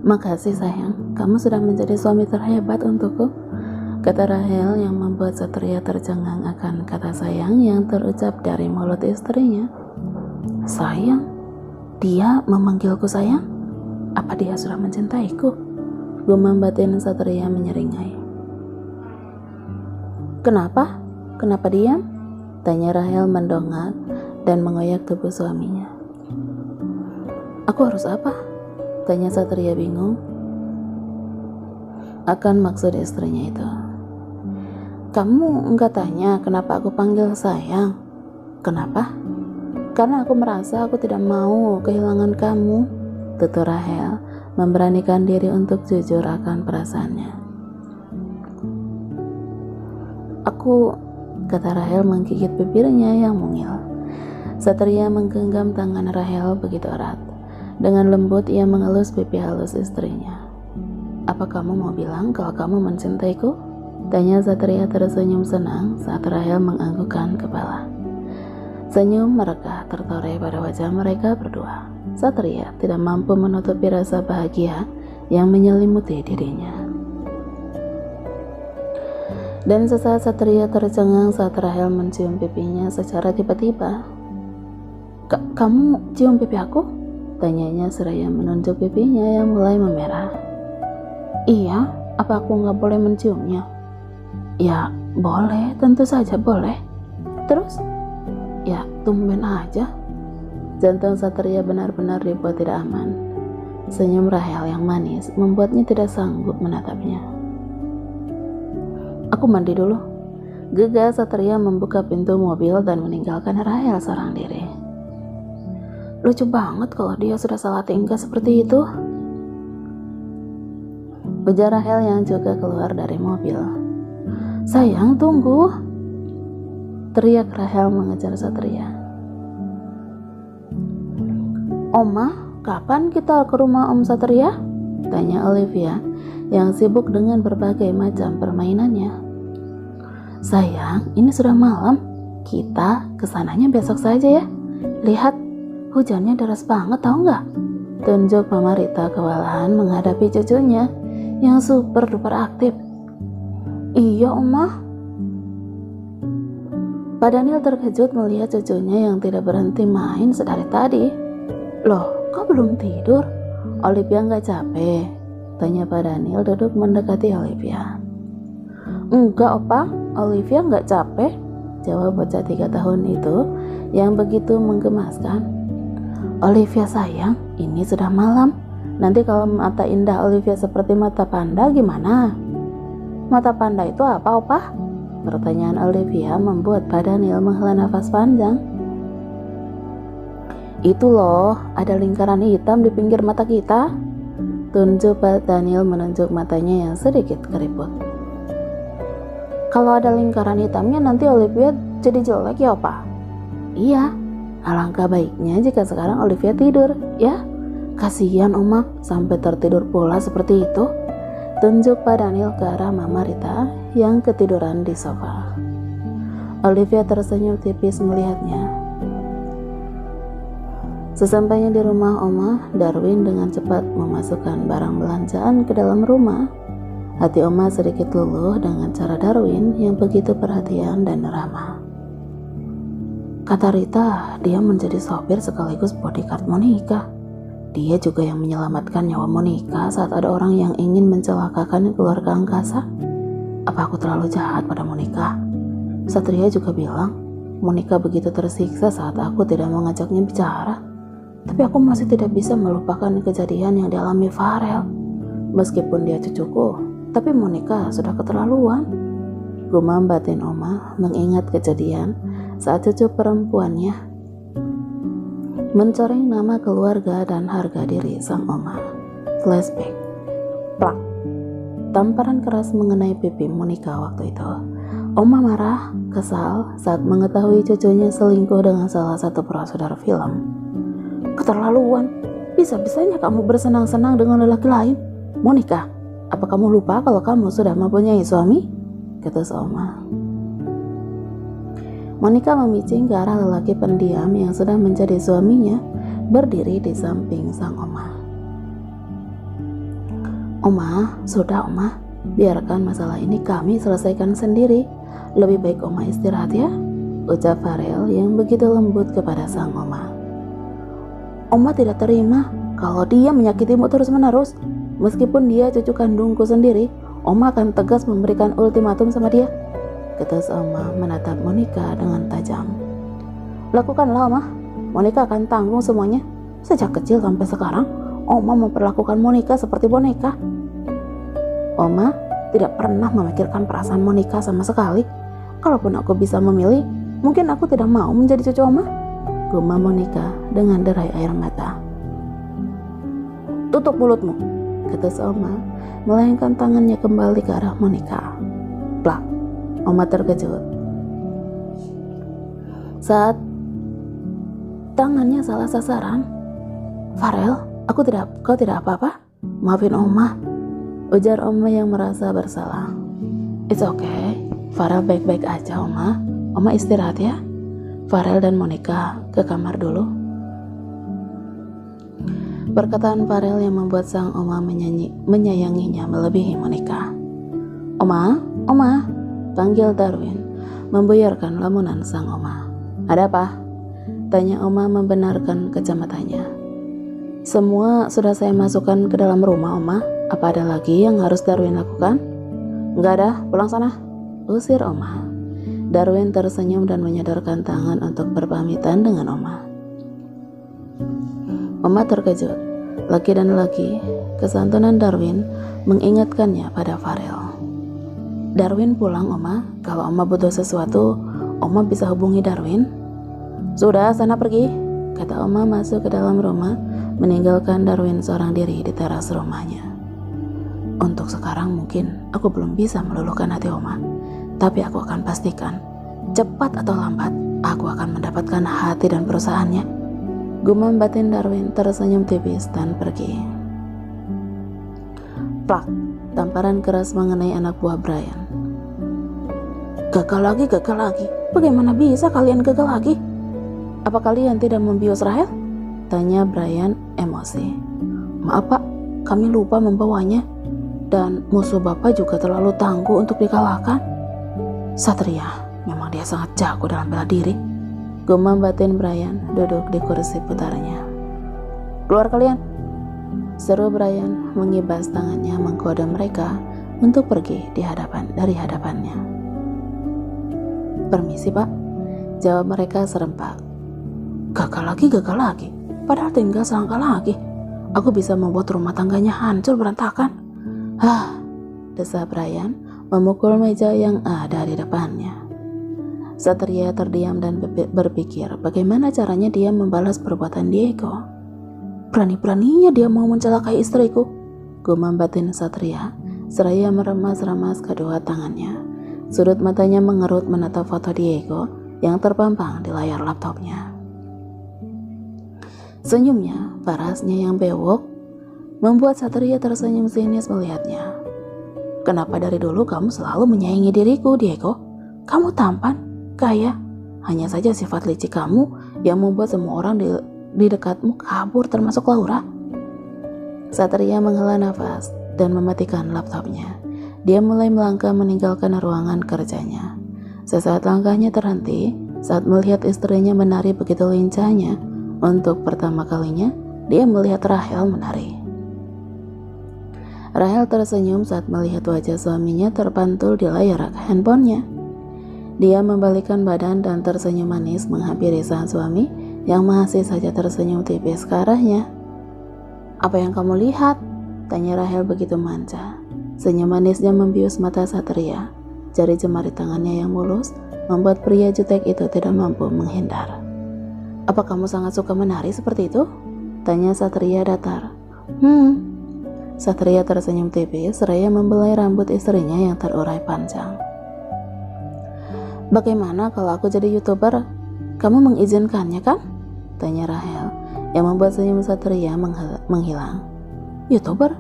Makasih sayang, kamu sudah menjadi suami terhebat untukku, kata Rahel yang membuat Satria tercengang akan kata sayang yang terucap dari mulut istrinya. Sayang? Dia memanggilku sayang? Apa dia sudah mencintaiku? Gumam batin Satria menyeringai. Kenapa? Kenapa diam? Tanya Rahel mendongak dan mengoyak tubuh suaminya. Aku harus apa? Tanya Satria bingung akan maksud istrinya itu. Kamu enggak tanya kenapa aku panggil sayang? Kenapa? Karena aku merasa aku tidak mau kehilangan kamu, tutur Rahel memberanikan diri untuk jujur akan perasaannya. Aku, kata Rahel menggigit bibirnya yang mungil. Satria menggenggam tangan Rahel begitu erat. Dengan lembut ia mengelus pipi halus istrinya. Apa kamu mau bilang kalau kamu mencintaiku? Tanya Satria tersenyum senang saat Rahel menganggukkan kepala. Senyum mereka tertoreh pada wajah mereka berdua. Satria tidak mampu menutupi rasa bahagia yang menyelimuti dirinya. Dan sesaat Satria tercengang saat Rahel mencium pipinya secara tiba-tiba. Kamu cium pipi aku? Tanyanya seraya menunjuk pipinya yang mulai memerah. Iya, apa aku nggak boleh menciumnya? Ya, boleh, tentu saja boleh. Terus? Ya, tumben aja. Jantung Satria benar-benar dibuat tidak aman. Senyum Rahel yang manis membuatnya tidak sanggup menatapnya. Aku mandi dulu. Gegas Satria membuka pintu mobil dan meninggalkan Rahel seorang diri. Lucu banget kalau dia sudah salah tingkah seperti itu, ujar Rahel yang juga keluar dari mobil. Sayang, tunggu, teriak Rahel mengejar Satria. Oma, kapan kita ke rumah Om Satria? Tanya Olivia yang sibuk dengan berbagai macam permainannya. Sayang, ini sudah malam, kita kesananya besok saja ya. Lihat, hujannya deras banget, tahu nggak? Tunjuk Mama Rita kewalahan menghadapi cucunya yang super duper aktif. Iya, Oma. Pak Daniel terkejut melihat cucunya yang tidak berhenti main sedari tadi. Loh, kok belum tidur? Olivia nggak capek? Tanya Pak Daniel duduk mendekati Olivia. Enggak, Opa. Olivia nggak capek, jawab bocah 3 tahun itu yang begitu menggemaskan. Olivia sayang, ini sudah malam. Nanti kalau mata indah Olivia seperti mata panda gimana? Mata panda itu apa, Opa? Pertanyaan Olivia membuat Pak Daniel menghela nafas panjang. Itu loh, ada lingkaran hitam di pinggir mata kita. Tunjuk Pak Daniel menunjuk matanya yang sedikit keriput. Kalau ada lingkaran hitamnya nanti Olivia jadi jelek ya, Opa? Iya. Alangkah baiknya jika sekarang Olivia tidur, ya? Kasihan Oma, sampai tertidur pula seperti itu. Tunjuk Pak Daniel ke arah Mama Rita yang ketiduran di sofa. Olivia tersenyum tipis melihatnya. Sesampainya di rumah Oma, Darwin dengan cepat memasukkan barang belanjaan ke dalam rumah. Hati Oma sedikit luluh dengan cara Darwin yang begitu perhatian dan ramah. Kata Rita, dia menjadi sopir sekaligus bodyguard Monica. Dia juga yang menyelamatkan nyawa Monica saat ada orang yang ingin mencelakakan keluarga angkasa. Apa aku terlalu jahat pada Monica? Satria juga bilang, Monica begitu tersiksa saat aku tidak mengajaknya bicara. Tapi aku masih tidak bisa melupakan kejadian yang dialami Farel. Meskipun dia cucuku, tapi Monica sudah keterlaluan. Gumam batin Oma mengingat kejadian saat cucu perempuannya mencoreng nama keluarga dan harga diri sang Oma. Flashback. Plak. Tamparan keras mengenai pipi Monica waktu itu. Oma marah, kesal saat mengetahui cucunya selingkuh dengan salah satu peraudara film. Keterlaluan, bisa-bisanya kamu bersenang-senang dengan lelaki lain. Monica, apa kamu lupa kalau kamu sudah mempunyai suami? Kata Oma. Monica memicing ke arah lelaki pendiam yang sudah menjadi suaminya, berdiri di samping sang Oma. Oma, sudah Oma, biarkan masalah ini kami selesaikan sendiri. Lebih baik Oma istirahat ya, ucap Farel yang begitu lembut kepada sang Oma. Oma tidak terima kalau dia menyakitimu terus-menerus. Meskipun dia cucu kandungku sendiri, Oma akan tegas memberikan ultimatum sama dia, ketus Oma menatap Monica dengan tajam. Lakukanlah Oma, Monica akan tanggung semuanya. Sejak kecil sampai sekarang, Oma memperlakukan Monica seperti boneka. Oma tidak pernah memikirkan perasaan Monica sama sekali. Kalaupun aku bisa memilih, mungkin aku tidak mau menjadi cucu Oma, gumam Monica dengan derai air mata. Tutup mulutmu, ketus Oma, melayangkan tangannya kembali ke arah Monica. Plak, Oma terkejut saat tangannya salah sasaran. Farel, kau tidak apa-apa? Maafin Oma, ujar Oma yang merasa bersalah. It's okay, Farel baik-baik aja Oma. Oma istirahat ya. Farel dan Monica ke kamar dulu. Perkataan Farel yang membuat sang Oma menyayanginya melebihi Monica. Oma, panggil Darwin, membuyarkan lamunan sang Oma. Ada apa? Tanya Oma membenarkan kacamatannya. Semua sudah saya masukkan ke dalam rumah Oma. Apa ada lagi yang harus Darwin lakukan? Enggak ada, pulang sana, usir Oma. Darwin tersenyum dan menyodorkan tangan untuk berpamitan dengan Oma. Oma terkejut. Lagi dan lagi, kesantunan Darwin mengingatkannya pada Farel. Darwin pulang Oma, kalau Oma butuh sesuatu, Oma bisa hubungi Darwin. Sudah, sana pergi, kata Oma masuk ke dalam rumah, meninggalkan Darwin seorang diri di teras rumahnya. Untuk sekarang mungkin aku belum bisa meluluhkan hati Oma, tapi aku akan pastikan, cepat atau lambat, aku akan mendapatkan hati dan perusahaannya, gumam batin Darwin tersenyum tipis dan pergi. Plak, tamparan keras mengenai anak buah Brian. Gagal lagi, bagaimana bisa kalian gagal lagi? Apa kalian tidak membius Rahel? Tanya Brian emosi. Maaf Pak, kami lupa membawanya. Dan musuh Bapak juga terlalu tangguh untuk dikalahkan. Satria, memang dia sangat jago dalam bela diri, gumam batin Brian duduk di kursi putarnya. Keluar kalian, seru Brian mengibas tangannya mengkode mereka untuk pergi dari hadapannya. Permisi Pak, jawab mereka serempak. Gagal lagi, padahal tinggal selangkah lagi. Aku bisa membuat rumah tangganya hancur berantakan. Desa Brian memukul meja yang ada di depannya. Satria terdiam dan berpikir bagaimana caranya dia membalas perbuatan Diego. Berani-beraninya dia mau mencelakai istriku, gumam batin Satria seraya meremas-remas kedua tangannya. Sudut matanya mengerut menatap foto Diego yang terpampang di layar laptopnya. Senyumnya, parasnya yang bewok, membuat Satria tersenyum sinis melihatnya. Kenapa dari dulu kamu selalu menyayangi diriku, Diego? Kamu tampan, kaya, hanya saja sifat licik kamu yang membuat semua orang di dekatmu kabur termasuk Laura. Satria menghela nafas dan mematikan laptopnya. Dia mulai melangkah meninggalkan ruangan kerjanya. Sesaat langkahnya terhenti saat melihat istrinya menari begitu lincahnya. Untuk pertama kalinya, dia melihat Rahel menari. Rahel tersenyum saat melihat wajah suaminya terpantul di layar handphonenya. Dia membalikkan badan dan tersenyum manis menghampiri sang suami yang masih saja tersenyum tipis ke arahnya. Apa yang kamu lihat? Tanya Rahel begitu manja. Senyum manisnya membius mata Satria. Jari jemari tangannya yang mulus membuat pria jutek itu tidak mampu menghindar. Apa kamu sangat suka menari seperti itu? Tanya Satria datar. Satria tersenyum tipis seraya membelai rambut istrinya yang terurai panjang. Bagaimana kalau aku jadi YouTuber? Kamu mengizinkannya kan? Tanya Rahel yang membuat senyum Satria menghilang. YouTuber?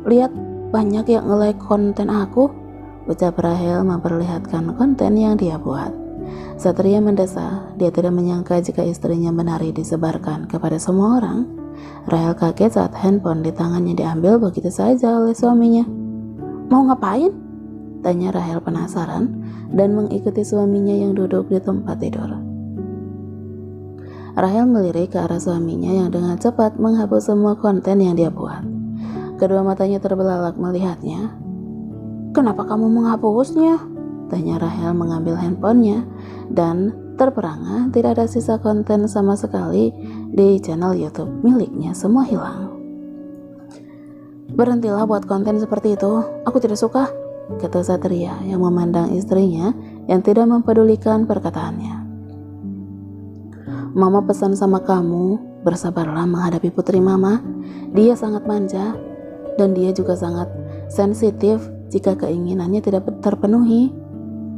Lihat banyak yang nge-like konten aku, ucap Rahel memperlihatkan konten yang dia buat. Satria mendesah, dia tidak menyangka jika istrinya menari disebarkan kepada semua orang. Rahel kaget saat handphone di tangannya diambil begitu saja oleh suaminya. "Mau ngapain?" tanya Rahel penasaran dan mengikuti suaminya yang duduk di tempat tidur. Rahel melirik ke arah suaminya yang dengan cepat menghapus semua konten yang dia buat. Kedua matanya terbelalak melihatnya. "Kenapa kamu menghapusnya?" tanya Rahel mengambil handphonenya, dan terperangah tidak ada sisa konten sama sekali di channel YouTube miliknya, semua hilang. "Berhentilah buat konten seperti itu, aku tidak suka," kata Satria yang memandang istrinya yang tidak mempedulikan perkataannya. "Mama pesan sama kamu, bersabarlah menghadapi putri mama. Dia sangat manja dan dia juga sangat sensitif jika keinginannya tidak terpenuhi."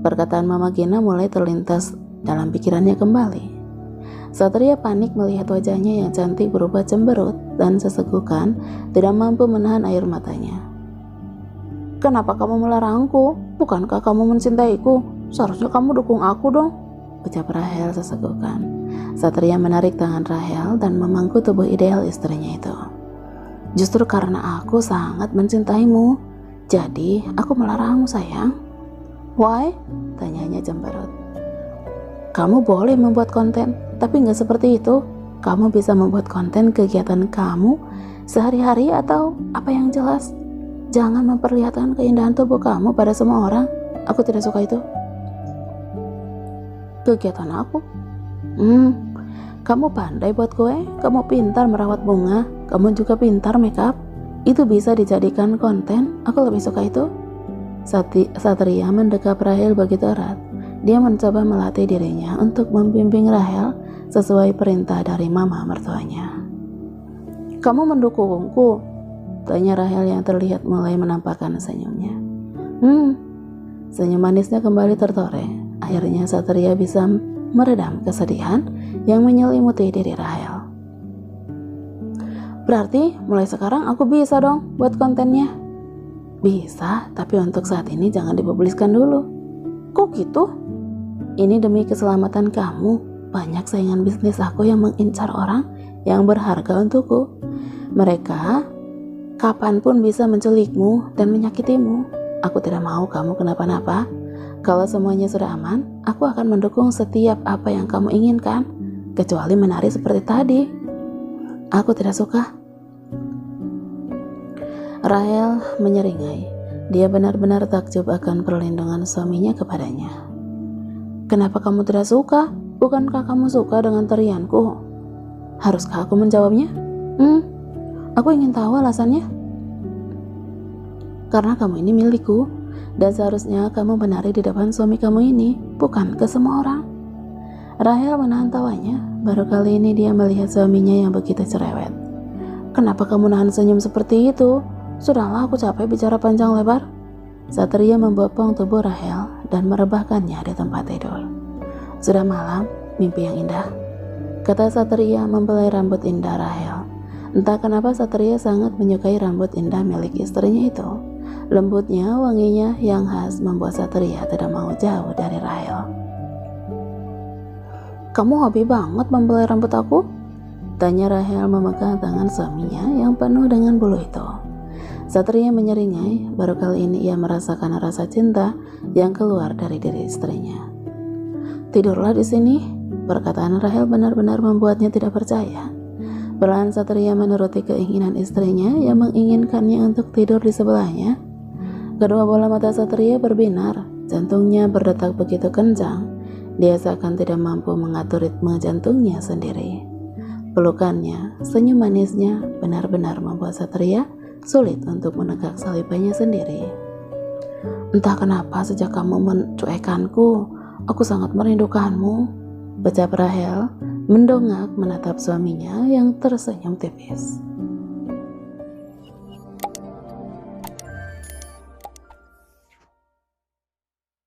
Perkataan Mama Gina mulai terlintas dalam pikirannya kembali. Satria panik melihat wajahnya yang cantik berubah cemberut dan sesegukan, tidak mampu menahan air matanya. "Kenapa kamu melarangku? Bukankah kamu mencintaiku? Seharusnya kamu dukung aku dong," ucap Rahel sesegukan. Satria menarik tangan Rahel dan memangku tubuh ideal istrinya itu. "Justru karena aku sangat mencintaimu, jadi aku melarangmu sayang." "Why?" tanyanya cemberut. "Kamu boleh membuat konten, tapi nggak seperti itu. Kamu bisa membuat konten kegiatan kamu sehari-hari atau apa yang jelas. Jangan memperlihatkan keindahan tubuh kamu pada semua orang. Aku tidak suka itu." "Kegiatan aku? Kamu pandai buat kue, kamu pintar merawat bunga, kamu juga pintar makeup. Itu bisa dijadikan konten, aku lebih suka itu." Satria mendekap Rahel begitu erat. Dia mencoba melatih dirinya untuk membimbing Rahel sesuai perintah dari mama mertuanya. "Kamu mendukungku?" tanya Rahel yang terlihat mulai menampakkan senyumnya. Senyum manisnya kembali tertoreh. Akhirnya Satria bisa meredam kesedihan yang menyelimuti diri Rahel. "Berarti mulai sekarang aku bisa dong buat kontennya?" "Bisa, tapi untuk saat ini jangan dipubliskan dulu." "Kok gitu?" "Ini demi keselamatan kamu. Banyak saingan bisnis aku yang mengincar orang yang berharga untukku. Mereka kapanpun bisa menculikmu dan menyakitimu. Aku tidak mau kamu kenapa-napa. Kalau semuanya sudah aman, aku akan mendukung setiap apa yang kamu inginkan, kecuali menari seperti tadi." "Aku tidak suka." Rahel menyeringai. Dia benar-benar takjub akan perlindungan suaminya kepadanya. "Kenapa kamu tidak suka? Bukankah kamu suka dengan tarianku?" "Haruskah aku menjawabnya?" Aku ingin tahu alasannya." "Karena kamu ini milikku, dan seharusnya kamu menari di depan suami kamu ini, bukan ke semua orang." Rahel menahan tawanya. Baru kali ini dia melihat suaminya yang begitu cerewet. "Kenapa kamu nahan senyum seperti itu? Sudahlah, aku capek bicara panjang lebar." Satria membopong tubuh Rahel dan merebahkannya di tempat tidur. "Sudah malam, mimpi yang indah," kata Satria membelai rambut indah Rahel. Entah kenapa Satria sangat menyukai rambut indah milik istrinya itu. Lembutnya, wanginya yang khas membuat Satria tidak mau jauh dari Rahel. "Kamu hobi banget membelai rambut aku?" tanya Rahel memegang tangan suaminya yang penuh dengan bulu itu. Satria menyeringai. Baru kali ini ia merasakan rasa cinta yang keluar dari diri istrinya. "Tidurlah di sini." Perkataan Rahel benar-benar membuatnya tidak percaya. Perlahan Satria menuruti keinginan istrinya yang menginginkannya untuk tidur di sebelahnya. Kedua bola mata Satria berbinar, jantungnya berdetak begitu kencang. Dia seakan tidak mampu mengatur ritme jantungnya sendiri. Pelukannya, senyum manisnya benar-benar membuat Satria sulit untuk menegak salipannya sendiri. "Entah kenapa sejak kamu mencuekanku, aku sangat merindukanmu," ucap Rahel mendongak menatap suaminya yang tersenyum tipis.